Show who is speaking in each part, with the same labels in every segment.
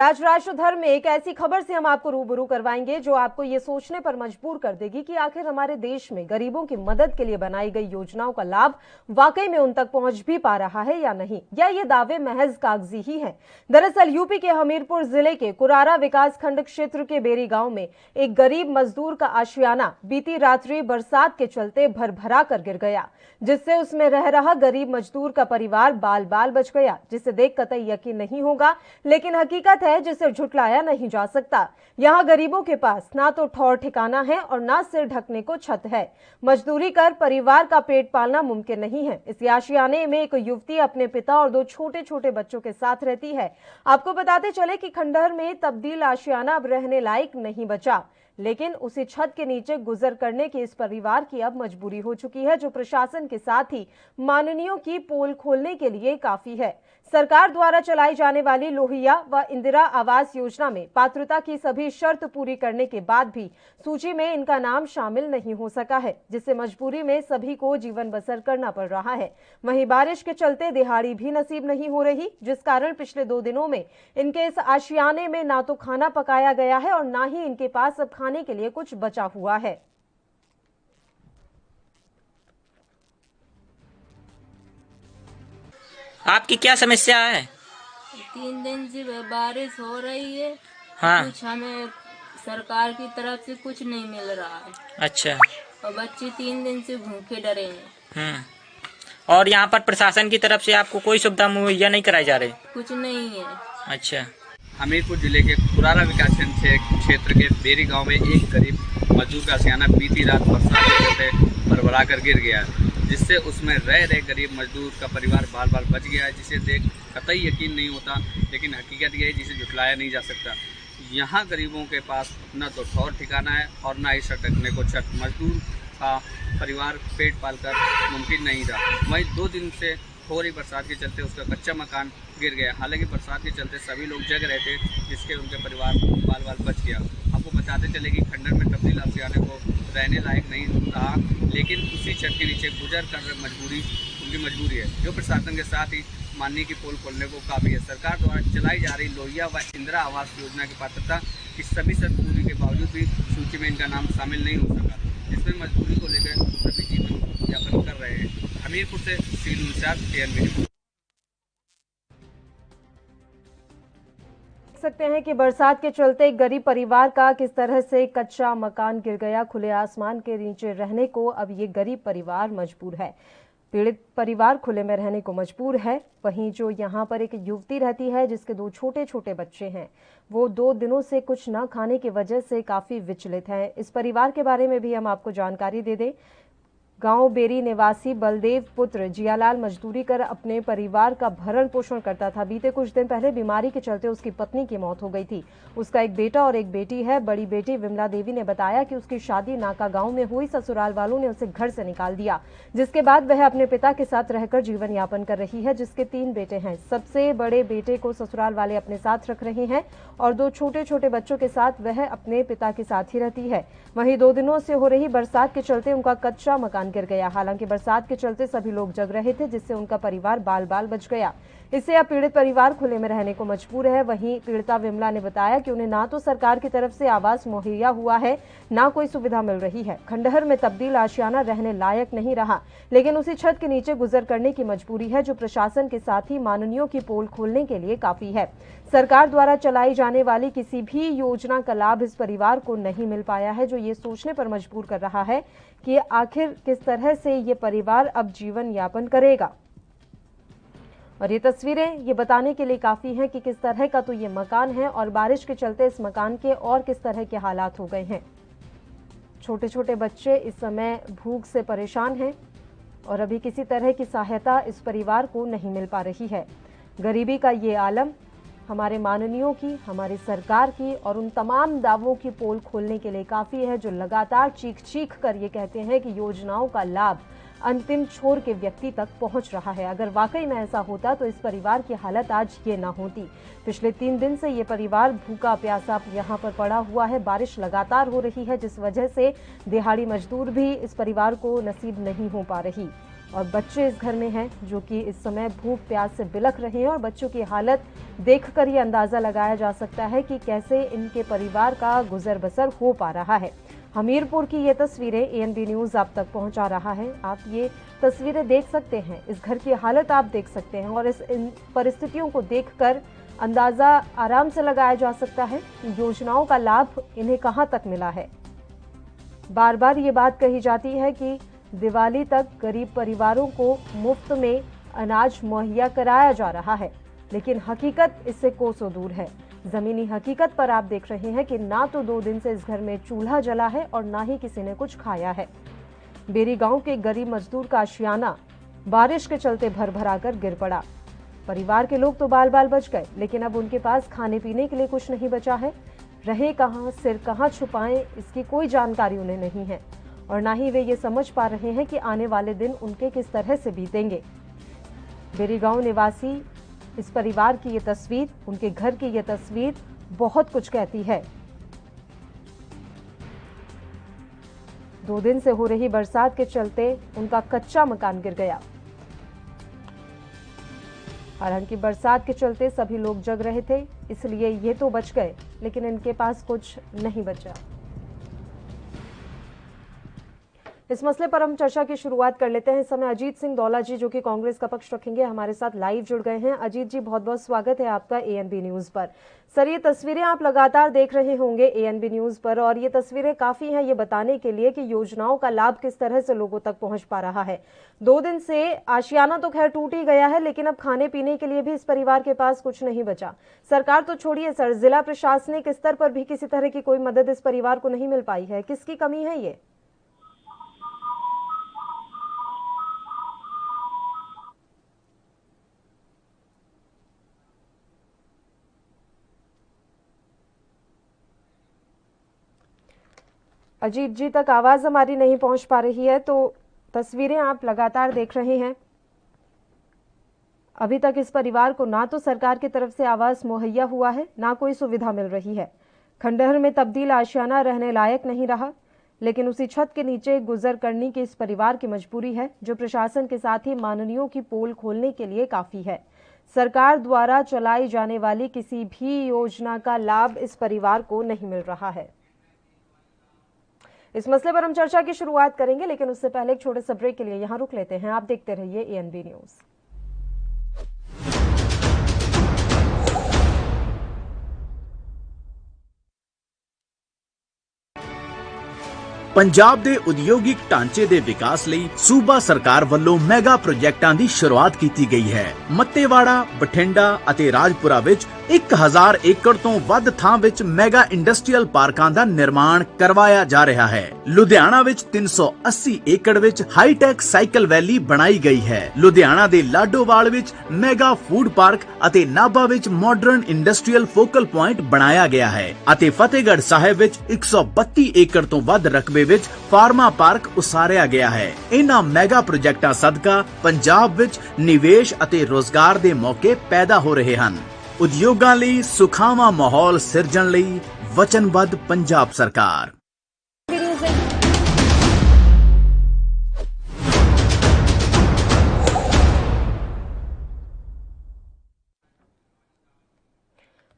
Speaker 1: आज राष्ट्रधर में एक ऐसी खबर से हम आपको रूबरू करवाएंगे जो आपको ये सोचने पर मजबूर कर देगी कि आखिर हमारे देश में गरीबों की मदद के लिए बनाई गई योजनाओं का लाभ वाकई में उन तक पहुंच भी पा रहा है या नहीं, या ये दावे महज कागजी ही हैं। दरअसल यूपी के हमीरपुर जिले के कुरारा विकास खंड क्षेत्र के बेरी गांव में एक गरीब मजदूर का आशियाना बीती रात्रि बरसात के चलते भरभरा कर गिर गया, जिससे उसमें रह रहा गरीब मजदूर का परिवार बाल बाल बच गया, जिसे देख कतई यकीन नहीं होगा, लेकिन हकीकत है जिसे झुटलाया नहीं जा सकता। यहाँ गरीबों के पास ना तो ठौर ठिकाना है और ना सिर ढकने को छत है। मजदूरी कर परिवार का पेट पालना मुमकिन नहीं है। इस आशियाने में एक युवती अपने पिता और दो छोटे छोटे बच्चों के साथ रहती है। आपको बताते चले कि खंडहर में तब्दील आशियाना अब रहने लायक नहीं बचा, लेकिन उसी छत के नीचे गुजर करने की इस परिवार की अब मजबूरी हो चुकी है, जो प्रशासन के साथ ही माननीयों की पोल खोलने के लिए काफी है। सरकार द्वारा चलाई जाने वाली लोहिया व इंदिरा आवास योजना में पात्रता की सभी शर्त पूरी करने के बाद भी सूची में इनका नाम शामिल नहीं हो सका है, जिससे मजबूरी में सभी को जीवन बसर करना पड़ रहा है। वहीं बारिश के चलते दिहाड़ी भी नसीब नहीं हो रही, जिस कारण पिछले 2 दिनों में इनके इस आशियाने में ना तो खाना पकाया गया है और ना ही इनके पास अब खाने के लिए कुछ बचा हुआ है।
Speaker 2: आपकी क्या समस्या है?
Speaker 3: 3 दिन से बारिश हो रही है।
Speaker 2: हाँ।
Speaker 3: कुछ हमें सरकार की तरफ से कुछ नहीं मिल रहा है।
Speaker 2: अच्छा।
Speaker 3: और बच्चे 3 दिन से भूखे डरे हैं।
Speaker 2: और यहाँ पर प्रशासन की तरफ से आपको कोई सुविधा मुहैया नहीं कराई जा रही?
Speaker 3: कुछ नहीं है।
Speaker 2: अच्छा।
Speaker 4: हमीरपुर जिले के कुरारा विकास क्षेत्र के बेरी गांव में एक गरीब मजदूर का आशियाना बीती रात बरसात के चलते भरभरा कर गिर गया, जिससे उसमें रह रहे गरीब मजदूर का परिवार बाल बाल बच गया है, जिसे देख कतई यकीन नहीं होता, लेकिन हकीकत यह है जिसे झुटलाया नहीं जा सकता। यहाँ गरीबों के पास न तो ठौर ठिकाना है और न ही सटकने को छत। मजदूर का परिवार पेट पालकर मुमकिन नहीं था। वहीं 2 दिन से हो रही बरसात के चलते उसका कच्चा मकान गिर गया। हालांकि बरसात के चलते सभी लोग जग रहे थे, जिसके उनके परिवार बाल बाल बच गया। आपको बताते चले कि खंडहर में तब्दील आशियाने को रहने लायक नहीं रहा, लेकिन उसी छत के नीचे गुजर कर उनकी मजबूरी है, जो प्रशासन के साथ ही माननीय की पोल खोलने को काफ़ी है। सरकार द्वारा चलाई जा रही लोहिया व इंदिरा आवास योजना की पात्रता की सभी शर्त पूरी के बावजूद भी सूची में इनका नाम शामिल नहीं हो सका, जिसमें मजबूरी को लेकर सभी जीवन यापन कर रहे हैं। हमीरपुर से सीलू निषाद, TNV।
Speaker 1: सकते हैं कि बरसात के चलते एक गरीब परिवार का किस तरह से कच्चा मकान गिर गया। खुले आसमान के नीचे रहने को अब ये गरीब परिवार मजबूर है। पीड़ित परिवार खुले में रहने को मजबूर है। वहीं जो यहाँ पर एक युवती रहती है जिसके 2 छोटे छोटे बच्चे हैं, वो 2 दिनों से कुछ न खाने की वजह से काफी विचलित हैं। इस परिवार के बारे में भी हम आपको जानकारी दे दें। गांव बेरी निवासी बलदेव पुत्र जियालाल मजदूरी कर अपने परिवार का भरण पोषण करता था। बीते कुछ दिन पहले बीमारी के चलते उसकी पत्नी की मौत हो गई थी। उसका एक बेटा और एक बेटी है। बड़ी बेटी विमला देवी ने बताया कि उसकी शादी नाका गांव में हुई। ससुराल वालों ने उसे घर से निकाल दिया, जिसके बाद वह अपने पिता के साथ रहकर जीवन यापन कर रही है, जिसके 3 बेटे हैं। सबसे बड़े बेटे को ससुराल वाले अपने साथ रख रहे हैं और 2 छोटे छोटे बच्चों के साथ वह अपने पिता के साथ ही रहती है। वहीं 2 दिनों से हो रही बरसात के चलते उनका कच्चा मकान गिर गया। हालांकि बरसात के चलते सभी लोग जग रहे थे, जिससे उनका परिवार बाल बाल बच गया। इससे अब पीड़ित परिवार खुले में रहने को मजबूर है। वहीं पीड़िता विमला ने बताया कि उन्हें ना तो सरकार की तरफ से आवास मुहैया हुआ है, ना कोई सुविधा मिल रही है। खंडहर में तब्दील आशियाना रहने लायक नहीं रहा, लेकिन उसी छत के नीचे गुजर करने की मजबूरी है, जो प्रशासन के साथ ही माननीयों की पोल खोलने के लिए काफी है। सरकार द्वारा चलाई जाने वाली किसी भी योजना का लाभ इस परिवार को नहीं मिल पाया है, जो ये सोचने पर मजबूर कर रहा है कि आखिर किस तरह से ये परिवार अब जीवन यापन करेगा। और ये तस्वीरें ये बताने के लिए काफी हैं कि किस तरह का तो ये मकान है और बारिश के चलते इस मकान के और किस तरह के हालात हो गए हैं। छोटे छोटे बच्चे इस समय भूख से परेशान हैं और अभी किसी तरह की सहायता इस परिवार को नहीं मिल पा रही है। गरीबी का ये आलम हमारे माननीयों की, हमारी सरकार की और उन तमाम दावों की पोल खोलने के लिए काफी है, जो लगातार चीख चीख कर ये कहते हैं कि योजनाओं का लाभ अंतिम छोर के व्यक्ति तक पहुंच रहा है। अगर वाकई में ऐसा होता तो इस परिवार की हालत आज ये ना होती। पिछले 3 दिन से ये परिवार भूखा प्यासा यहाँ पर पड़ा हुआ है। बारिश लगातार हो रही है, जिस वजह से दिहाड़ी मजदूर भी इस परिवार को नसीब नहीं हो पा रही। और बच्चे इस घर में हैं जो कि इस समय भूख प्यास से बिलख रहे हैं और बच्चों की हालत देखकर ये अंदाजा लगाया जा सकता है कि कैसे इनके परिवार का गुजर बसर हो पा रहा है। हमीरपुर की ये तस्वीरें ANB न्यूज आप तक पहुंचा रहा है। आप ये तस्वीरें देख सकते हैं, इस घर की हालत आप देख सकते हैं और इन परिस्थितियों को देखकर अंदाजा आराम से लगाया जा सकता है कि योजनाओं का लाभ इन्हें कहां तक मिला है। बार बार ये बात कही जाती है कि दिवाली तक गरीब परिवारों को मुफ्त में अनाज मुहैया कराया जा रहा है, लेकिन हकीकत इससे कोसों दूर है। जमीनी हकीकत पर आप देख रहे हैं कि ना तो 2 दिन से इस घर में चूल्हा जला है और ना ही किसी ने कुछ खाया है। बेरी गांव के गरीब मजदूर का आशियाना बारिश के चलते भर भरा कर गिर पड़ा। परिवार के लोग तो बाल बाल बच गए, लेकिन अब उनके पास खाने पीने के लिए कुछ नहीं बचा है। रहे कहां, सिर कहां छुपाएं, इसकी कोई जानकारी उन्हें नहीं है और ना ही वे ये समझ पा रहे हैं कि आने वाले दिन उनके किस तरह से बीतेंगे। बेरी गांव निवासी इस परिवार की ये तस्वीर, उनके घर की ये तस्वीर बहुत कुछ कहती है। 2 दिन से हो रही बरसात के चलते उनका कच्चा मकान गिर गया। हालांकि बरसात के चलते सभी लोग जग रहे थे, इसलिए ये तो बच गए, लेकिन इनके पास कुछ नहीं बचा। इस मसले पर हम चर्चा की शुरुआत कर लेते हैं। इस समय अजीत सिंह दौला जी, जो कि कांग्रेस का पक्ष रखेंगे, हमारे साथ लाइव जुड़ गए हैं। अजीत जी, बहुत बहुत स्वागत है आपका ANB न्यूज पर। सर, ये तस्वीरें आप लगातार देख रहे होंगे ANB न्यूज पर और ये तस्वीरें काफी हैं ये बताने के लिए कि योजनाओं का लाभ किस तरह से लोगों तक पहुंच पा रहा है। 2 दिन से आशियाना तो खैर टूट ही गया है, लेकिन अब खाने पीने के लिए भी इस परिवार के पास कुछ नहीं बचा। सरकार तो छोड़िए सर, जिला प्रशासनिक स्तर पर भी किसी तरह की कोई मदद इस परिवार को नहीं मिल पाई है। किसकी कमी है ये? अजीत जी तक आवाज हमारी नहीं पहुंच पा रही है, तो तस्वीरें आप लगातार देख रहे हैं। अभी तक इस परिवार को ना तो सरकार की तरफ से आवास मुहैया हुआ है, ना कोई सुविधा मिल रही है। खंडहर में तब्दील आशियाना रहने लायक नहीं रहा, लेकिन उसी छत के नीचे गुजर करने की इस परिवार की मजबूरी है, जो प्रशासन के साथ ही माननीयों की पोल खोलने के लिए काफी है। सरकार द्वारा चलाई जाने वाली किसी भी योजना का लाभ इस परिवार को नहीं मिल रहा है। इस मसले पर हम चर्चा की शुरुआत करेंगे, लेकिन उससे पहले एक छोटे से ब्रेक के लिए यहां रुक लेते हैं। आप देखते रहिए ANB न्यूज।
Speaker 5: पंजाब ਦੇ ਉਦਯੋਗਿਕ ਢਾਂਚੇ ਦੇ ਵਿਕਾਸ ਲਈ ਸੂਬਾ ਸਰਕਾਰ ਵੱਲੋਂ ਮੈਗਾ ਪ੍ਰੋਜੈਕਟਾਂ ਦੀ ਸ਼ੁਰੂਆਤ ਕੀਤੀ ਗਈ ਹੈ। ਮੱਤੇਵਾੜਾ, ਬਠਿੰਡਾ ਅਤੇ ਰਾਜਪੁਰਾ ਵਿੱਚ 1000 ਏਕੜ ਤੋਂ ਵੱਧ ਥਾਂ ਵਿੱਚ ਮੈਗਾ ਇੰਡਸਟਰੀਅਲ ਪਾਰਕਾਂ ਦਾ ਨਿਰਮਾਣ ਕਰਵਾਇਆ ਜਾ ਰਿਹਾ ਹੈ। ਲੁਧਿਆਣਾ ਵਿੱਚ 380 ਏਕੜ ਵਿੱਚ ਹਾਈਟੈਕ ਸਾਈਕਲ ਵੈਲੀ ਬਣਾਈ ਗਈ ਹੈ। ਲੁਧਿਆਣਾ ਦੇ ਲਾਡੋਵਾਲ ਵਿੱਚ ਮੈਗਾ ਫੂਡ ਪਾਰਕ ਅਤੇ ਨਾਭਾ ਵਿੱਚ ਮਾਡਰਨ ਇੰਡਸਟਰੀਅਲ ਫੋਕਲ ਪੁਆਇੰਟ ਬਣਾਇਆ ਗਿਆ ਹੈ ਅਤੇ ਫਤਿਹਗੜ੍ਹ ਸਾਹਿਬ ਵਿੱਚ 132 ਏਕੜ ਤੋਂ ਵੱਧ ਰਕਬੇ ਵਿੱਚ ਫਾਰਮਾ ਪਾਰਕ ਉਸਾਰਿਆ ਗਿਆ ਹੈ। ਇਹਨਾਂ ਮੈਗਾ ਪ੍ਰੋਜੈਕਟਾਂ ਸਦਕਾ ਪੰਜਾਬ ਵਿੱਚ ਨਿਵੇਸ਼ ਅਤੇ ਰੋਜ਼ਗਾਰ ਦੇ ਮੌਕੇ ਪੈਦਾ ਹੋ ਰਹੇ ਹਨ। ਉਦਯੋਗਾਂ ਲਈ ਸੁਖਾਵਾਂ ਮਾਹੌਲ ਸਿਰਜਣ ਲਈ ਵਚਨਬੱਧ ਪੰਜਾਬ ਸਰਕਾਰ।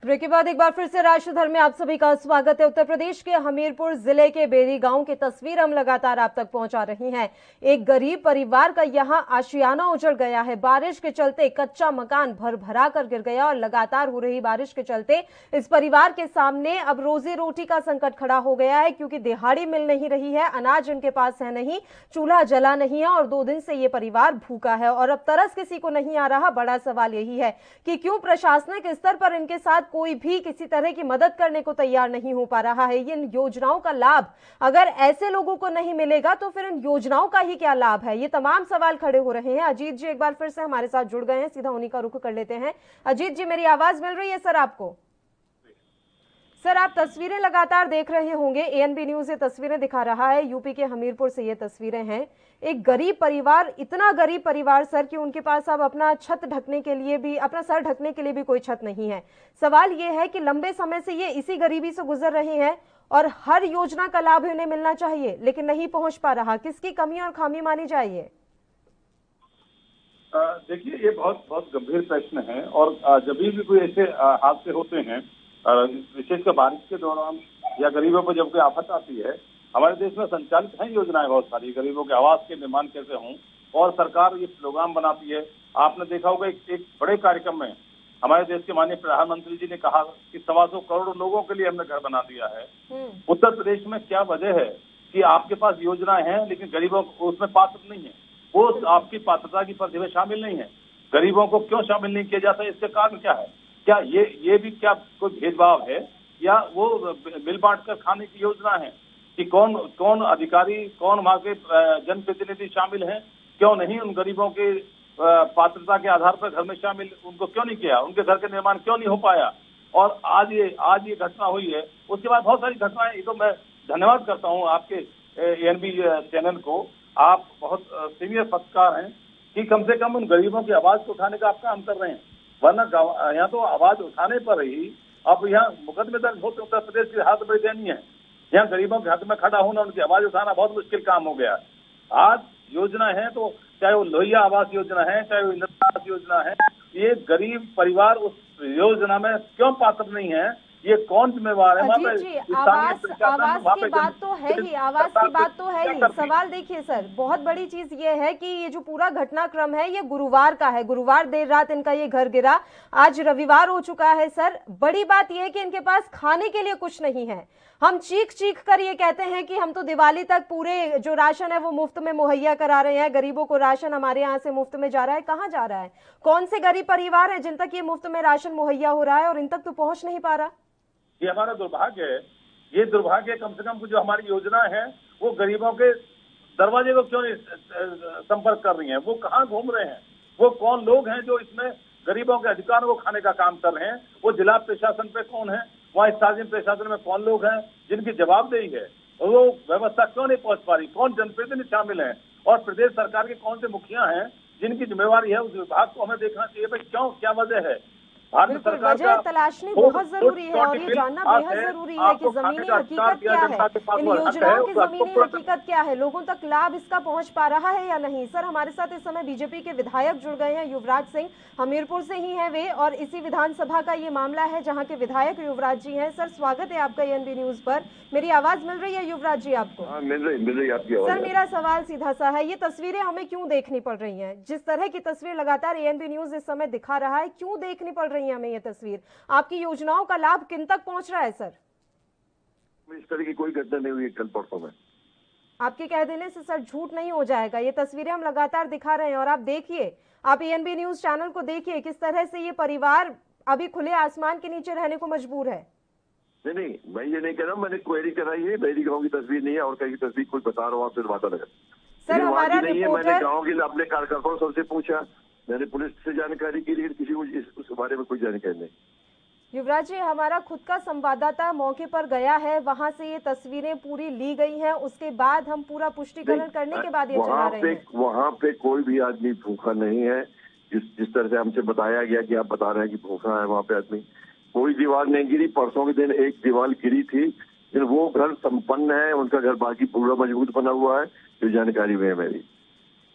Speaker 1: ब्रेक के बाद एक बार फिर से राष्ट्रधर में आप सभी का स्वागत है। उत्तर प्रदेश के हमीरपुर जिले के बेरी गांव की तस्वीर हम लगातार आप तक पहुंचा रही हैं। एक गरीब परिवार का यहां आशियाना उजड़ गया है। बारिश के चलते कच्चा मकान भर भरा कर गिर गया और लगातार हो रही बारिश के चलते इस परिवार के सामने अब रोजी रोटी का संकट खड़ा हो गया है, क्योंकि दिहाड़ी मिल नहीं रही है, अनाज इनके पास है नहीं, चूल्हा जला नहीं है और 2 दिन से ये परिवार भूखा है और अब तरस किसी को नहीं आ रहा। बड़ा सवाल यही है कि क्यों प्रशासनिक स्तर पर इनके साथ कोई भी किसी तरह की मदद करने को तैयार नहीं हो पा रहा है। इन योजनाओं का लाभ अगर ऐसे लोगों को नहीं मिलेगा तो फिर इन योजनाओं का ही क्या लाभ है? ये तमाम सवाल खड़े हो रहे हैं। अजीत जी एक बार फिर से हमारे साथ जुड़ गए हैं, सीधा उन्हीं का रुख कर लेते हैं। अजीत जी, मेरी आवाज मिल रही है सर आपको? सर, आप तस्वीरें लगातार देख रहे होंगे, ANB न्यूज ये तस्वीरें दिखा रहा है। यूपी के हमीरपुर से ये तस्वीरें हैं। एक गरीब परिवार, इतना गरीब परिवार सर कि उनके पास अब अपना छत ढकने के लिए भी, अपना सर ढकने के लिए भी कोई छत नहीं है। सवाल ये है कि लंबे समय से ये इसी गरीबी से गुजर रहे हैं और हर योजना का लाभ उन्हें मिलना चाहिए, लेकिन नहीं पहुंच पा रहा। किसकी कमी और खामी मानी जाए?
Speaker 6: देखिए, ये बहुत बहुत गंभीर प्रश्न है और जब भी कोई ऐसे हादसे होते हैं, विशेषकर बारिश के दौरान या गरीबों पर जब कोई आफत आती है, हमारे देश में संचालित हैं योजनाएं बहुत सारी, गरीबों के आवास के निर्माण कैसे हों, और सरकार ये प्रोग्राम बनाती है। आपने देखा होगा एक बड़े कार्यक्रम में हमारे देश के माननीय प्रधानमंत्री जी ने कहा कि 125 करोड़ लोगों के लिए हमने घर बना दिया है। उत्तर प्रदेश में क्या वजह है कि आपके पास योजनाएं हैं लेकिन गरीबों को उसमें पात्र नहीं है, वो आपकी पात्रता की परिधि में शामिल नहीं है। गरीबों को क्यों शामिल नहीं किया जाता है, इसके कारण क्या है? क्या ये भी क्या कोई भेदभाव है या वो मिल बांट कर खाने की योजना है कि कौन अधिकारी, कौन वहाँ के जनप्रतिनिधि शामिल हैं, क्यों नहीं उन गरीबों के पात्रता के आधार पर घर में शामिल, उनको क्यों नहीं किया, उनके घर का निर्माण क्यों नहीं हो पाया? और आज ये घटना हुई है। उसके बाद बहुत सारी घटनाएं, ये तो मैं धन्यवाद करता हूँ आपके एएनबी चैनल को, आप बहुत सीनियर पत्रकार हैं कि कम से कम उन गरीबों की आवाज को उठाने का आप काम कर रहे हैं। वरना यहाँ तो आवाज उठाने पर ही अब यहाँ मुकदमे दर्ज होते उत्तर प्रदेश की हालत बड़ी दयनीय है। यहाँ गरीबों के हाथ में खड़ा होना, उनकी आवाज उठाना बहुत मुश्किल काम हो गया। आज योजना है तो चाहे वो लोहिया आवास योजना है, चाहे वो इंदिरा आवास योजना है, ये गरीब परिवार उस योजना में क्यों पात्र नहीं है, ये कौन जिम्मेवार है?
Speaker 1: आवास की बात तो है ही, आवास की बात तो है ही। सवाल देखिए सर, बहुत बड़ी चीज ये है कि ये जो पूरा घटनाक्रम है ये गुरुवार का है, गुरुवार देर रात इनका ये घर गिरा, आज रविवार हो चुका है। सर, बड़ी बात ये है कि इनके पास खाने के लिए कुछ नहीं है। हम चीख चीख कर ये कहते हैं कि हम तो दिवाली तक पूरे जो राशन है वो मुफ्त में मुहैया करा रहे हैं, गरीबों को राशन हमारे यहाँ से मुफ्त में जा रहा है। कहाँ जा रहा है? कौन से गरीब परिवार है जिन तक ये मुफ्त में राशन मुहैया हो रहा है और इन तक तो पहुंच नहीं पा रहा?
Speaker 6: ये हमारा दुर्भाग्य है। ये दुर्भाग्य कम से कम जो हमारी योजना है वो गरीबों के दरवाजे को क्यों नहीं संपर्क कर रही है? वो कहाँ घूम रहे हैं? वो कौन लोग हैं जो इसमें गरीबों के अधिकारों को खाने का काम कर रहे हैं? वो जिला प्रशासन पे कौन है, वहाँ स्थानीय प्रशासन में कौन लोग हैं जिनकी जवाबदेही है, और वो व्यवस्था क्यों नहीं पहुंच पा रही? कौन जनप्रतिनिधि शामिल हैं और प्रदेश सरकार के कौन से मुखिया हैं जिनकी जिम्मेवारी है? उस विभाग को हमें देखना चाहिए भाई क्यों, क्या वजह है। भारत सरकार
Speaker 1: वजह तलाशनी बहुत जरूरी है और ये जानना बेहद जरूरी है कि जमीनी हकीकत क्या है, इन योजनाओं की जमीनी हकीकत क्या है, लोगों तक लाभ इसका पहुंच पा रहा है या नहीं। सर, हमारे साथ इस समय बीजेपी के विधायक जुड़ गए हैं, युवराज सिंह, हमीरपुर से ही हैं वे, और इसी विधानसभा का ये मामला है जहाँ के विधायक युवराज जी हैं। सर, स्वागत है आपका एएनबी न्यूज पर। मेरी आवाज मिल रही है युवराज जी आपको?
Speaker 7: मिल रही आपकी आवाज।
Speaker 1: सर, मेरा सवाल सीधा सा है, ये तस्वीरें हमें क्यों देखनी पड़ रही हैं? जिस तरह की तस्वीर लगातार एएनबी न्यूज इस समय दिखा रहा है, क्यों देखनी पड़ रही है हमें ये तस्वीर? आपकी योजनाओं का लाभ किन तक पहुंच रहा है? सर,
Speaker 7: इस तरह की कोई घटना नहीं हुई कल परसों में।
Speaker 1: आपके कह देने से सर झूठ नहीं हो जाएगा। ये तस्वीरें हम लगातार दिखा रहे हैं और आप देखिए, आप एएनबी न्यूज चैनल को देखिए, किस तरह से ये परिवार अभी खुले आसमान के नीचे रहने को मजबूर है।
Speaker 7: नहीं, मैं ये नहीं कह रहा हूँ, मैंने क्वेरी कराई है, मेरी गाँव की तस्वीर नहीं है और कहीं की तस्वीर कोई बता रहा हूँ आपसे बात अलग है।
Speaker 1: सर, हमारा
Speaker 7: रिपोर्टर, मैंने गाँव के अपने कार्यकर्ताओं सबसे पूछा, मैंने पुलिस से जानकारी की, लेकिन किसी को उस बारे में कोई जानकारी नहीं।
Speaker 1: युवराज जी, हमारा खुद का संवाददाता मौके पर गया है, वहां से ये तस्वीरें पूरी ली गई हैं, उसके बाद हम पूरा पुष्टिकरण करने के बाद ये चला रहे हैं।
Speaker 7: वहाँ पे कोई भी आदमी भूखा नहीं है, जिस तरह से हमसे बताया गया कि आप बता रहे हैं कि भूखा है वहाँ पे आदमी। कोई दीवार नहीं गिरी, परसों के दिन एक दीवार गिरी थी, लेकिन वो घर संपन्न है, उनका घर बाकी पूरा मजबूत बना हुआ है, जो जानकारी हुई है मेरी।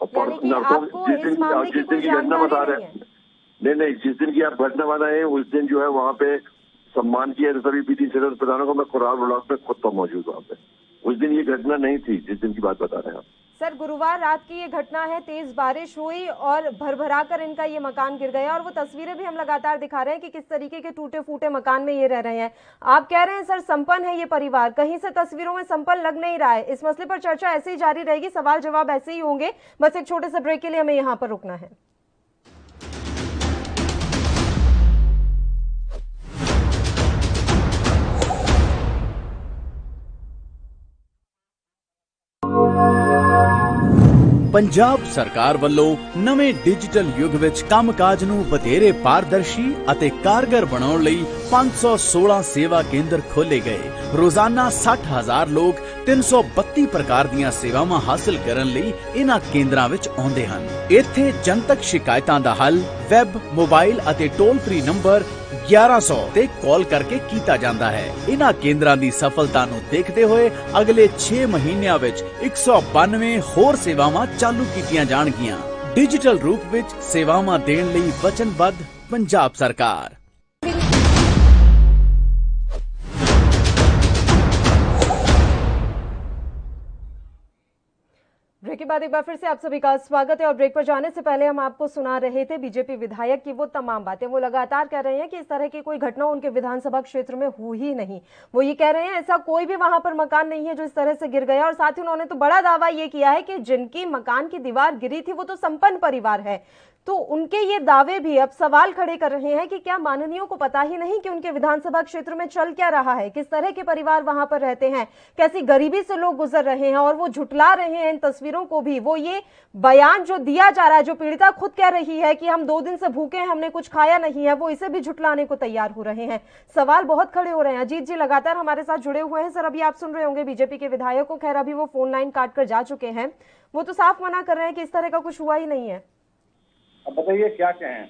Speaker 1: यानी कि आपको इस मामले की कोई जानकारी नहीं है?
Speaker 7: नहीं, जिस दिन की आप घटना बताए हैं उस दिन जो है वहाँ पे सम्मान किया सभी पीटी सदस्य प्रधानों को। मैं खुरार ब्लॉक में खुद तो मौजूद वहाँ पे, उस दिन ये घटना नहीं थी जिस दिन की बात बता रहे हैं आप।
Speaker 1: सर, गुरुवार रात की ये घटना है, तेज बारिश हुई और भरभरा कर इनका ये मकान गिर गया, और वो तस्वीरें भी हम लगातार दिखा रहे हैं कि किस तरीके के टूटे फूटे मकान में ये रह रहे हैं। आप कह रहे हैं सर संपन्न है ये परिवार, कहीं से तस्वीरों में संपन्न लग नहीं रहा है। इस मसले पर चर्चा ऐसे ही जारी रहेगी, सवाल जवाब ऐसे ही होंगे, बस एक छोटे से ब्रेक के लिए हमें यहाँ पर रुकना है।
Speaker 5: ਪੰਜਾਬ ਸਰਕਾਰ ਵੱਲੋਂ ਨਵੇਂ ਡਿਜੀਟਲ ਯੁੱਗ ਵਿੱਚ ਕੰਮਕਾਜ ਨੂੰ ਵਧੇਰੇ ਪਾਰਦਰਸ਼ੀ ਅਤੇ ਕਾਰਗਰ ਬਣਾਉਣ ਲਈ 516 ਸੇਵਾ ਕੇਂਦਰ ਖੋਲੇ ਗਏ। ਰੋਜ਼ਾਨਾ 60,000 ਲੋਕ 332 ਪ੍ਰਕਾਰ ਦੀਆਂ ਸੇਵਾਵਾਂ ਹਾਸਲ ਕਰਨ ਲਈ ਇਹਨਾਂ ਕੇਂਦਰਾਂ ਵਿੱਚ ਆਉਂਦੇ ਹਨ। ਇੱਥੇ ਜਨਤਕ ਸ਼ਿਕਾਇਤਾਂ ਦਾ ਹੱਲ ਵੈਬ, ਮੋਬਾਈਲ ਅਤੇ ਟੋਲ ਫ੍ਰੀ ਨੰਬਰ 1100 ਤੇ ਕਾਲ ਕਰਕੇ ਕੀਤਾ ਜਾਂਦਾ ਹੈ। ਇਹਨਾਂ ਕੇਂਦਰਾਂ ਦੀ ਸਫਲਤਾ ਨੂੰ ਦੇਖਦੇ ਹੋਏ ਅਗਲੇ 6 ਮਹੀਨਿਆਂ ਵਿੱਚ 192 ਹੋਰ ਸੇਵਾਵਾਂ ਚਾਲੂ ਕੀਤੀਆਂ ਜਾਣਗੀਆਂ। डिजिटल रूप ਵਿੱਚ ਸੇਵਾਵਾਂ ਦੇਣ ਲਈ ਵਚਨਬੱਧ ਪੰਜਾਬ ਸਰਕਾਰ।
Speaker 1: ब्रेक के बाद एक बार फिर से आप सभी का स्वागत है और ब्रेक पर जाने से पहले हम आपको सुना रहे थे बीजेपी विधायक की वो तमाम बातें। वो लगातार कह रहे हैं कि इस तरह की कोई घटना उनके विधानसभा क्षेत्र में हुई ही नहीं। वो ये कह रहे हैं ऐसा कोई भी वहां पर मकान नहीं है जो इस तरह से गिर गया। और साथ ही उन्होंने तो बड़ा दावा ये किया है कि जिनकी मकान की दीवार गिरी थी वो तो संपन्न परिवार है। तो उनके ये दावे भी अब सवाल खड़े कर रहे हैं कि क्या माननीयों को पता ही नहीं कि उनके विधानसभा क्षेत्र में चल क्या रहा है, किस तरह के परिवार वहां पर रहते हैं, कैसी गरीबी से लोग गुजर रहे हैं। और वो झुटला रहे हैं इन तस्वीरों को भी। वो ये बयान जो दिया जा रहा है, जो पीड़िता खुद कह रही है कि हम 2 दिन से भूखे हैं, हमने कुछ खाया नहीं है, वो इसे भी झुटलाने को तैयार हो रहे हैं। सवाल बहुत खड़े हो रहे हैं। अजीत जी लगातार हमारे साथ जुड़े हुए हैं। सर, अभी आप सुन रहे होंगे बीजेपी के विधायक को, खैर अभी वो फोन लाइन काट कर जा चुके हैं। वो तो साफ मना कर रहे हैं कि इस तरह का कुछ हुआ ही नहीं है।
Speaker 6: अब बताइए क्या कहें।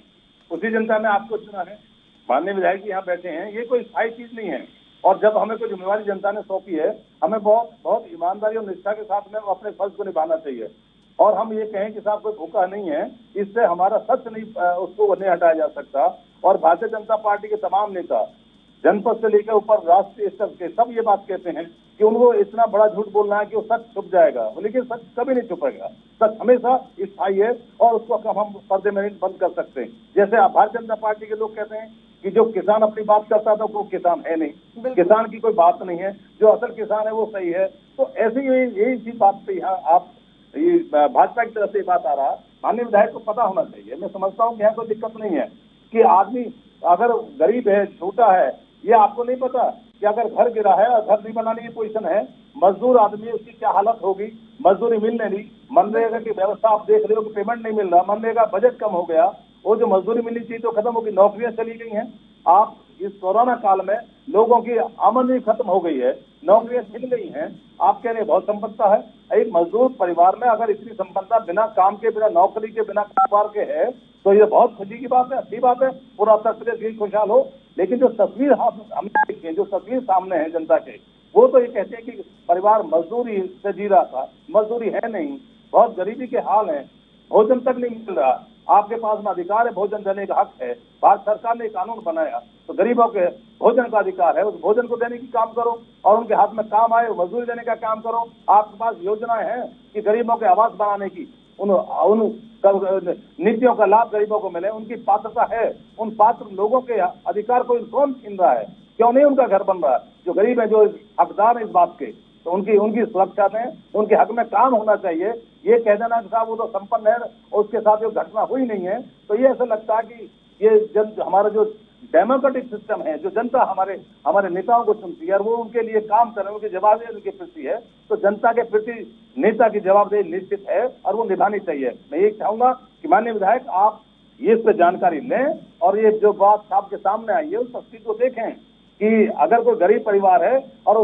Speaker 6: उसी जनता ने आपको चुना है, माननीय विधायक यहाँ बैठे हैं, ये कोई स्थायी चीज नहीं है। और जब हमें कोई जिम्मेवारी जनता ने सौंपी है, हमें बहुत बहुत ईमानदारी और निष्ठा के साथ में अपने फर्ज को निभाना चाहिए। और हम ये कहें कि साहब कोई भूखा नहीं है, इससे हमारा सच नहीं उसको नहीं हटाया जा सकता। और भारतीय जनता पार्टी के तमाम नेता जनपद से लेकर ऊपर राष्ट्रीय स्तर के सब ये बात कहते हैं कि उनको इतना बड़ा झूठ बोलना है कि वो सच छुप जाएगा, लेकिन सच कभी नहीं छुपेगा। सच हमेशा स्थायी है और उसको हम पर्दे में नहीं बंद कर सकते। जैसे भारतीय जनता पार्टी के लोग कहते हैं कि जो किसान अपनी बात करता था वो किसान है नहीं, किसान की कोई बात नहीं है, जो असल किसान है वो सही है। तो ऐसे यही सी बात पे यहाँ आप भाजपा की तरफ से बात आ रहा है। माननीय विधायक को पता होना चाहिए। मैं समझता हूँ कि यहाँ कोई दिक्कत नहीं है कि आदमी अगर गरीब है, छोटा है, ये आपको नहीं पता कि अगर घर गिरा है और घर नहीं बनाने की पोजीशन है, मजदूर आदमी उसकी क्या हालत होगी, मजदूरी मिलने नहीं, मनरेगा की व्यवस्था आप देख रहे हो कि पेमेंट नहीं मिल रहा, मनरेगा बजट कम हो गया, वो जो मजदूरी मिलनी चाहिए तो खत्म होगी, नौकरियां चली गई हैं। आप इस कोरोना काल में लोगों की आमदनी खत्म हो गई है, नौकरियां छिन गई हैं। आप कह रहे बहुत संपत्ता है। एक मजदूर परिवार में अगर इतनी संपत्ता बिना काम के, बिना नौकरी के, बिना कारोबार के है तो ये बहुत खुशी की बात है, अच्छी बात है। पूरा उत्तर प्रदेश भी खुशहाल हो। लेकिन जो तस्वीर हमने देखी है, जो तस्वीर सामने है जनता के, वो तो ये कहते हैं कि परिवार मजदूरी से जी रहा था, मजदूरी है नहीं, बहुत गरीबी के हाल है, भोजन तक नहीं मिल रहा। आपके पास में अधिकार है, भोजन देने का हक है। भारत सरकार ने कानून बनाया तो गरीबों के भोजन का अधिकार है, उस भोजन को देने की काम करो और उनके हाथ में काम आए, मजदूरी देने का काम करो। आपके पास योजनाएं हैं कि गरीबों के आवास बनाने की, उन नीतियों का लाभ गरीबों को मिले, उनकी पात्रता है। उन पात्र लोगों के अधिकार को कौन छीन रहा है? क्यों नहीं उनका घर बन रहा है? जो गरीब है, जो हकदार है इस बात के, तो उनकी सुरक्षा दें, उनके हक में काम होना चाहिए। ये कह देना कि साहब वो तो संपन्न है और उसके साथ जो घटना हुई नहीं है, तो ये ऐसा लगता है कि ये हमारा जो डेमोक्रेटिक सिस्टम है, जो जनता हमारे नेताओं को चुनती है और वो उनके लिए काम कर रहे हैं, उनकी जवाबदेही उनके प्रति है, तो जनता के प्रति नेता की जवाबदेही निश्चित है और वो निभानी चाहिए। मैं ये चाहूंगा कि माननीय विधायक आप ये इस पर जानकारी लें और ये जो बात आपके सामने आई है उस तस्वीर को देखें कि अगर कोई गरीब परिवार है और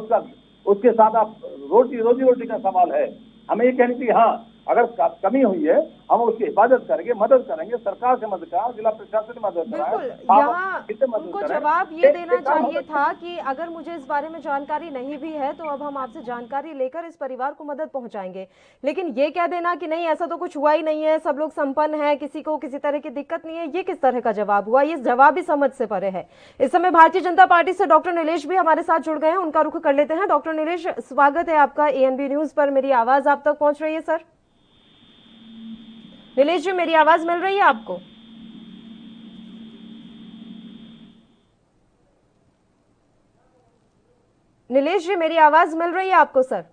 Speaker 6: उसके साथ आप रोजी रोटी का सवाल है, हमें ये कहनी चाहिए हाँ अगर कमी हुई है हम उसकी हिफाजत करेंगे, मदद करेंगे, सरकार से मदद कराएं, जिला प्रशासन से मदद कराएं।
Speaker 1: यहाँ उनको जवाब ये देना चाहिए था कि अगर मुझे इस बारे में जानकारी नहीं भी है तो अब हम आपसे जानकारी लेकर इस परिवार को मदद पहुंचाएंगे। लेकिन ये कह देना कि नहीं ऐसा तो कुछ हुआ ही नहीं है, सब लोग संपन्न है, किसी को किसी तरह की दिक्कत नहीं है, ये किस तरह का जवाब हुआ? ये जवाब भी समझ से परे है। इस समय भारतीय जनता पार्टी से डॉक्टर नीलेश भी हमारे साथ जुड़ गए हैं, उनका रुख कर लेते हैं। डॉक्टर नीलेश, स्वागत है आपका ANB न्यूज पर। मेरी आवाज आप तक पहुंच रही है सर? नीलेश जी, मेरी आवाज मिल रही है आपको? नीलेश जी, मेरी आवाज मिल रही है आपको सर?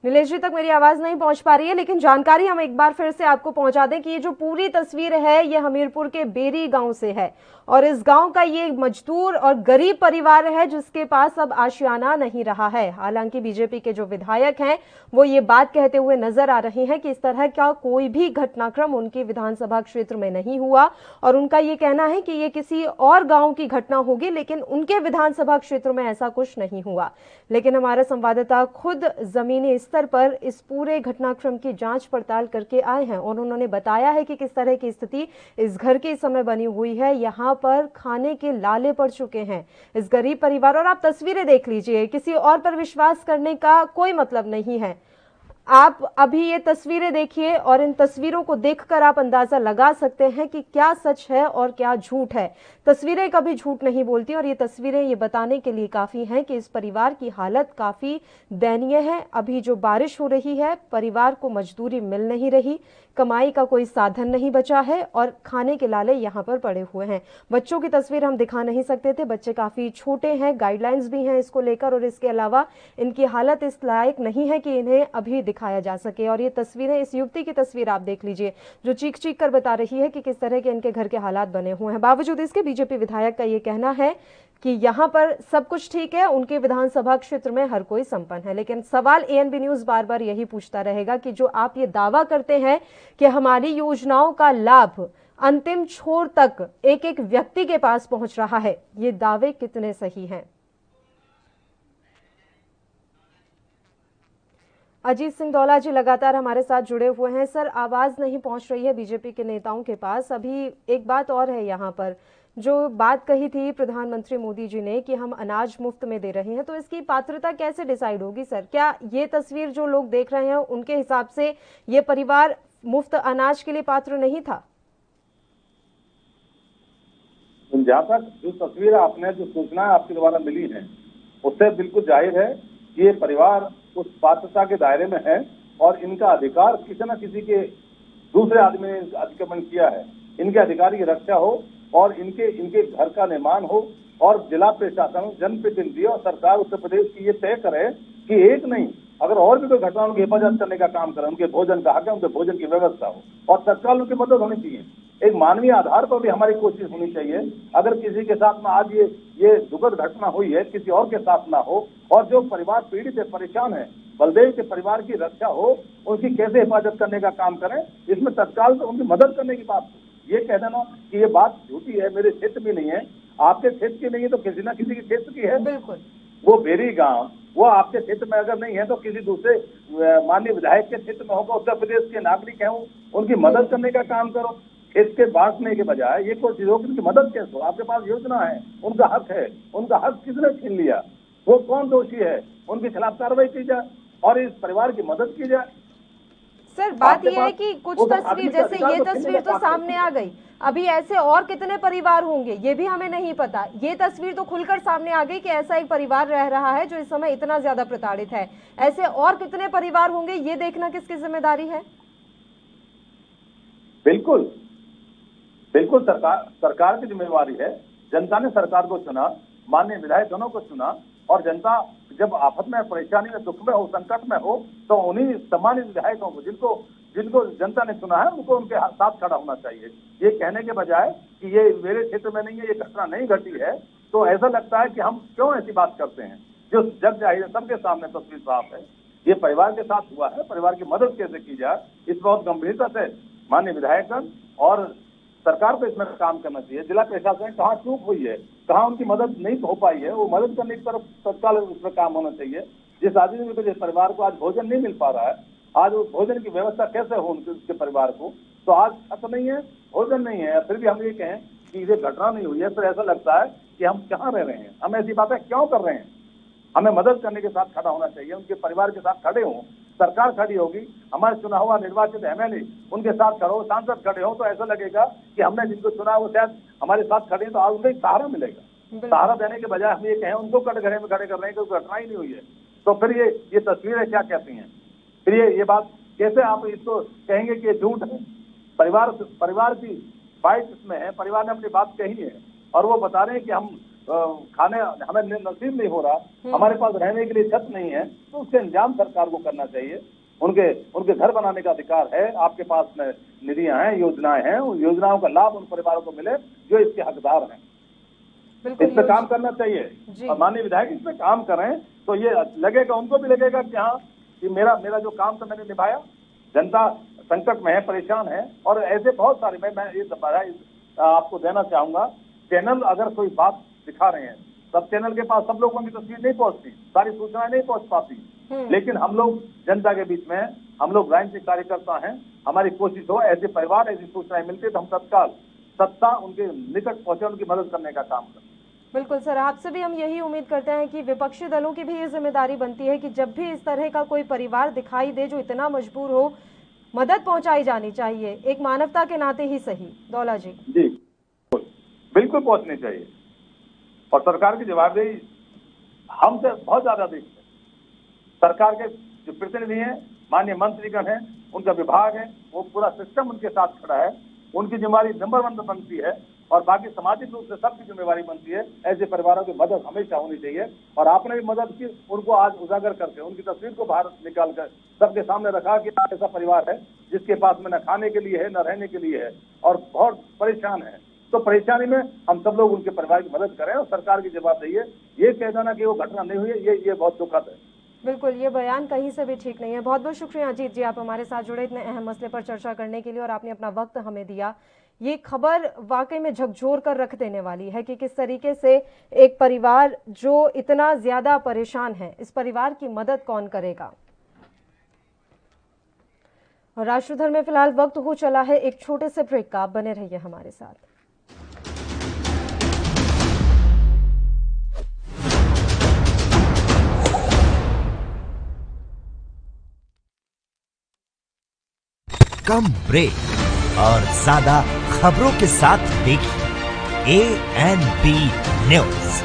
Speaker 1: नीलेश जी तक मेरी आवाज नहीं पहुंच पा रही है, लेकिन जानकारी हम एक बार फिर से आपको पहुंचा दें कि ये जो पूरी तस्वीर है ये हमीरपुर के बेरी गांव से है और इस गांव का ये मजदूर और गरीब परिवार है जिसके पास अब आशियाना नहीं रहा है। हालांकि बीजेपी के जो विधायक हैं वो ये बात कहते हुए नजर आ रहे हैं कि इस तरह का कोई भी घटनाक्रम उनके विधानसभा क्षेत्र में नहीं हुआ और उनका ये कहना है कि ये किसी और गांव की घटना होगी, लेकिन उनके विधानसभा क्षेत्र में ऐसा कुछ नहीं हुआ। लेकिन हमारा संवाददाता खुद जमीनी स्तर पर इस पूरे घटनाक्रम की जांच पड़ताल करके आए हैं और उन्होंने बताया है कि किस तरह की स्थिति इस घर के समय बनी हुई है। यहाँ पर खाने के लाले पड़ चुके हैं इस गरीब परिवार, और आप तस्वीरें देख लीजिए, किसी और पर विश्वास करने का कोई मतलब नहीं है। आप अभी ये तस्वीरें देखिए और इन तस्वीरों को देखकर आप अंदाजा लगा सकते हैं कि क्या सच है और क्या झूठ है। तस्वीरें कभी झूठ नहीं बोलती और ये तस्वीरें ये बताने के लिए काफी हैं कि इस परिवार की हालत काफी दयनीय है। अभी जो बारिश हो रही है, परिवार को मजदूरी मिल नहीं रही, कमाई का कोई साधन नहीं बचा है और खाने के लाले यहाँ पर पड़े हुए हैं। बच्चों की तस्वीर हम दिखा नहीं सकते थे, बच्चे काफी छोटे हैं, गाइडलाइंस भी हैं इसको लेकर और इसके अलावा इनकी हालत इस लायक नहीं है कि इन्हें अभी दिखाया जा सके। और ये तस्वीरें, इस युवती की तस्वीर आप देख लीजिए जो चीख चीख कर बता रही है कि किस तरह के इनके घर के हालात बने हुए हैं। बावजूद इसके बीजेपी विधायक का ये कहना है कि यहाँ पर सब कुछ ठीक है, उनके विधानसभा क्षेत्र में हर कोई संपन्न है। लेकिन सवाल एएनबी न्यूज बार बार यही पूछता रहेगा कि जो आप ये दावा करते हैं कि हमारी योजनाओं का लाभ अंतिम छोर तक एक एक व्यक्ति के पास पहुंच रहा है, ये दावे कितने सही हैं? अजीत सिंह दौला जी लगातार हमारे साथ जुड़े हुए हैं। सर, आवाज नहीं पहुंच रही है बीजेपी के नेताओं के पास। अभी एक बात और है, यहाँ पर जो बात कही थी प्रधानमंत्री मोदी जी ने कि हम अनाज मुफ्त में दे रहे हैं, तो इसकी पात्रता कैसे डिसाइड होगी सर? क्या ये तस्वीर जो लोग देख रहे हैं उनके हिसाब से ये परिवार मुफ्त अनाज के लिए पात्र नहीं था?
Speaker 6: जहाँ तक जो तस्वीर आपने, जो सूचना आपके द्वारा मिली है, उससे बिल्कुल जाहिर है कि ये परिवार उस पात्रता के दायरे में है और इनका अधिकार किसी न किसी के दूसरे आदमी ने अतिक्रमण किया है। इनके अधिकार की रक्षा हो और इनके घर का निर्माण हो और जिला प्रशासन, जनप्रतिनिधि और सरकार उत्तर प्रदेश की ये तय करे कि एक नहीं, अगर और भी कोई घटना उनकी हिफाजत करने का काम करे, उनके भोजन का हक है, उनके भोजन की व्यवस्था हो और तत्काल उनकी मदद होनी चाहिए। एक मानवीय आधार पर भी हमारी कोशिश होनी चाहिए। अगर किसी के साथ में आज ये दुखद घटना हुई है, किसी और के साथ ना हो, और जो परिवार पीड़ित है, परेशान है, बलदेव के परिवार की रक्षा हो, उनकी कैसे हिफाजत करने का काम करें, इसमें तत्काल तो उनकी मदद करने की बात। ये कह देना कि ये बात झूठी है, मेरे क्षेत्र में नहीं है, आपके क्षेत्र की नहीं है तो किसी ना किसी के क्षेत्र की है।
Speaker 1: बिल्कुल, वो
Speaker 6: बेरी गांव वो आपके क्षेत्र में अगर नहीं है तो किसी दूसरे माननीय विधायक के क्षेत्र में होगा। उत्तर प्रदेश के नागरिक हैं, उनकी मदद करने का काम करो। इसके बांटने के बजाय ये कोशिश हो कि उनकी मदद कैसे हो। आपके पास योजना है, उनका हक है, उनका हक किसने छीन लिया, वो कौन दोषी है, उनके खिलाफ कार्रवाई की जाए और इस परिवार की मदद की जाए।
Speaker 1: सर, बात यह है कि कुछ तस्वीर, जैसे ये तस्वीर तो सामने आ गई, अभी ऐसे और कितने परिवार होंगे ये भी हमें नहीं पता। ये तस्वीर तो खुलकर सामने आ गई कि ऐसा एक परिवार रह रहा है जो इस समय इतना ज्यादा प्रताड़ित है। ऐसे और कितने परिवार होंगे ये देखना किसकी जिम्मेदारी है?
Speaker 6: बिल्कुल बिल्कुल सरकार की जिम्मेवारी है। जनता ने सरकार को चुना, माननीय विधायक दोनों को चुना, और जनता जब आफत में, परेशानी में, दुख में हो, संकट में हो, तो उन्हीं सम्मानित विधायकों को जिनको जनता ने चुना है उनको उनके साथ खड़ा होना चाहिए। ये कहने के बजाय कि ये मेरे क्षेत्र में नहीं है, ये घटना नहीं घटी है, तो ऐसा लगता है कि हम क्यों ऐसी बात करते हैं। जो जग जाहिर है, सबके सामने तस्वीर साफ है, ये परिवार के साथ हुआ है। परिवार की मदद कैसे की जाए, इस बहुत गंभीरता से माननीय विधायकगण और सरकार को इसमें काम करना चाहिए। जिला प्रशासन कहाँ चूक हुई है, कहाँ उनकी मदद नहीं हो पाई है, वो मदद करने की तरफ तत्काल उसमें काम होना चाहिए। जिस आदमी को, जिस परिवार को आज भोजन नहीं मिल पा रहा है, आज वो भोजन की व्यवस्था कैसे हो उसके परिवार को, तो आज छत नहीं है, भोजन नहीं है, फिर भी हम ये कहें कि ये घटना नहीं हुई है, फिर ऐसा लगता है कि हम कहाँ रह रहे हैं, हम ऐसी बातें क्यों कर रहे हैं। हमें मदद करने के साथ खड़ा होना चाहिए, उनके परिवार के साथ खड़े हों। सरकार खड़ी होगी, हमारे चुना हुआ निर्वाचित एमएलए उनके साथ खड़े हो, सांसद खड़े हो, तो ऐसा लगेगा कि हमने जिनको चुना वो शायद हमारे साथ खड़े हैं, तो आज उन्हें सहारा मिलेगा। सहारा देने के बजाय हम ये कहें उनको कटघरे में खड़े कर रहे हैं, क्योंकि घटना ही नहीं हुई है, तो फिर ये तस्वीरें क्या कहती हैं? फिर ये बात कैसे आप इसको कहेंगे कि ये झूठ है? परिवार की बात इसमें है, परिवार ने अपनी बात कही है और वो बता रहे हैं कि हम खाने हमें नसीब नहीं हो रहा, हमारे पास रहने के लिए छत नहीं है, तो उसके इंतजाम सरकार को करना चाहिए। उनके घर बनाने का अधिकार है, आपके पास में निधियां हैं, योजनाएं हैं, उन योजनाओं का लाभ उन परिवारों को मिले जो इसके हकदार हैं। इस पे काम करना चाहिए और माननीय विधायक इस पे काम करें तो ये लगेगा, उनको भी लगेगा कि हाँ, कि मेरा जो काम था मैंने निभाया। जनता संकट में है, परेशान है, और ऐसे बहुत सारे मैं ये आपको देना चाहूंगा। चैनल अगर कोई बात दिखा रहे हैं, सब चैनल के पास सब लोगों की तस्वीर नहीं पहुंचती, सारी सूचनाएं नहीं पहुंच पाती, लेकिन हम लोग जनता के बीच में, हम लोग राजनीतिक कार्यकर्ता हैं, हमारी कोशिश हो ऐसे परिवार, ऐसी सूचनाएं मिलती है तो हम तत्काल सत्ता उनके निकट पहुंचे, उनकी मदद करने का काम करें।
Speaker 1: बिल्कुल सर, आपसे भी हम यही उम्मीद करते हैं कि विपक्षी दलों की भी ये जिम्मेदारी बनती है कि जब भी इस तरह का कोई परिवार दिखाई दे जो इतना मजबूर हो, मदद पहुंचाई जानी चाहिए, एक मानवता के नाते ही सही। दौला जी
Speaker 6: बिल्कुल पहुंचनी चाहिए, और सरकार की जवाबदेही हमसे बहुत ज्यादा अधिक है। सरकार के जो प्रतिनिधि हैं, माननीय मंत्रीगण हैं, उनका विभाग है, वो पूरा सिस्टम उनके साथ खड़ा है, उनकी जिम्मेदारी नंबर 1 बनती है, और बाकी सामाजिक रूप से सबकी जिम्मेदारी बनती है। ऐसे परिवारों की मदद हमेशा होनी चाहिए, और आपने भी मदद की, उनको आज उजागर करके उनकी तस्वीर को बाहर निकाल कर सबके सामने रखा कि ऐसा परिवार है जिसके पास में न खाने के लिए है, न रहने के लिए है, और बहुत परेशान है। तो परेशानी में हम सब लोग उनके परिवार की मदद करें, और सरकार की जवाबदेही है। ये कह देना कि वो घटना नहीं हुई है, ये बहुत दुखद है।
Speaker 1: बिल्कुल, ये बयान कहीं से भी ठीक नहीं है। बहुत बहुत शुक्रिया अजीत जी, आप हमारे साथ जुड़े इतने अहम मसले पर चर्चा करने के लिए, और आपने अपना वक्त हमें दिया। ये खबर वाकई में झकझोर कर रख देने वाली है कि किस तरीके से एक परिवार जो इतना ज्यादा परेशान है, इस परिवार की मदद कौन करेगा। और राष्ट्रधर में फिलहाल वक्त हो चला है एक छोटे से ब्रेक का, आप बने रहिए हमारे साथ।
Speaker 8: कम ब्रेक और ज्यादा खबरों के साथ देखिए ANB न्यूज।